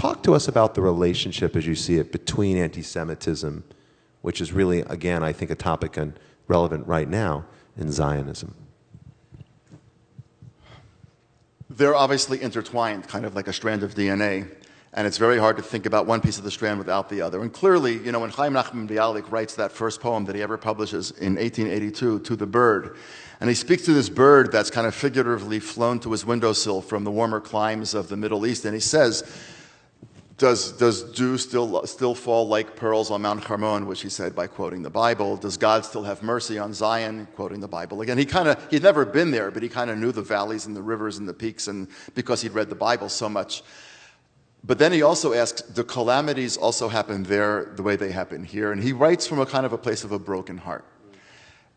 talk to us about the relationship, as you see it, between anti-Semitism, which is really, again, I think a topic relevant right now, and Zionism? They're obviously intertwined, kind of like a strand of DNA. And it's very hard to think about one piece of the strand without the other. And clearly, you know, when Chaim Nachman Bialik writes that first poem that he ever publishes in 1882, To the Bird, and he speaks to this bird that's kind of figuratively flown to his windowsill from the warmer climes of the Middle East, and he says, does dew still fall like pearls on Mount Hermon, which he said by quoting the Bible? Does God still have mercy on Zion, quoting the Bible? Again, he'd never been there, but he kind of knew the valleys and the rivers and the peaks, and because he'd read the Bible so much. But then he also asks, do calamities also happen there the way they happen here? And he writes from a kind of a place of a broken heart.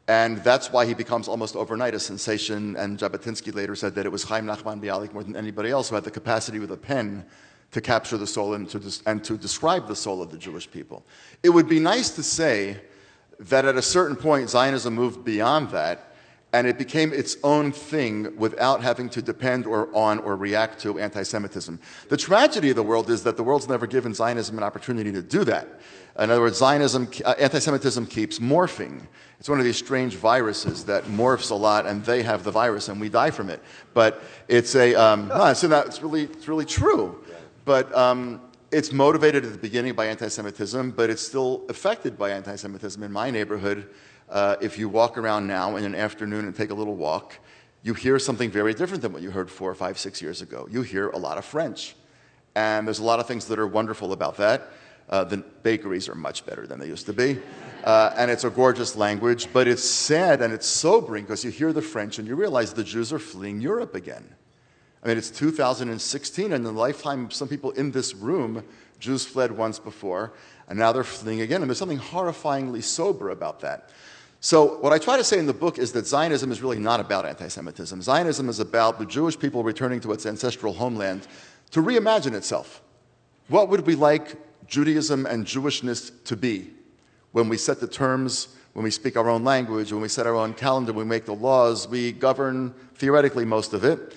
And that's why he becomes almost overnight a sensation. And Jabotinsky later said that it was Chaim Nachman Bialik more than anybody else who had the capacity with a pen to capture the soul and to describe the soul of the Jewish people. It would be nice to say that at a certain point Zionism moved beyond that, and it became its own thing without having to depend on or react to anti-Semitism. The tragedy of the world is that the world's never given Zionism an opportunity to do that. In other words, anti-Semitism keeps morphing. It's one of these strange viruses that morphs a lot, and they have the virus, and we die from it. But it's it's really true. But it's motivated at the beginning by anti-Semitism, but it's still affected by anti-Semitism. In my neighborhood, if you walk around now in an afternoon and take a little walk, you hear something very different than what you heard 4 or 5, 6 years ago. You hear a lot of French. And there's a lot of things that are wonderful about that. The bakeries are much better than they used to be. And it's a gorgeous language, but it's sad and it's sobering because you hear the French and you realize the Jews are fleeing Europe again. I mean, it's 2016, and in the lifetime of some people in this room, Jews fled once before, and now they're fleeing again. And there's something horrifyingly sober about that. So what I try to say in the book is that Zionism is really not about anti-Semitism. Zionism is about the Jewish people returning to its ancestral homeland to reimagine itself. What would we like Judaism and Jewishness to be when we set the terms, when we speak our own language, when we set our own calendar, when we make the laws, we govern theoretically most of it.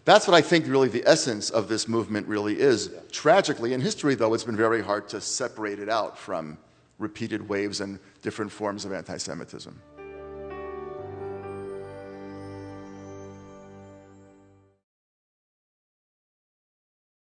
That's what I think really the essence of this movement really is. Yeah. Tragically, in history, though, it's been very hard to separate it out from repeated waves and different forms of anti-Semitism.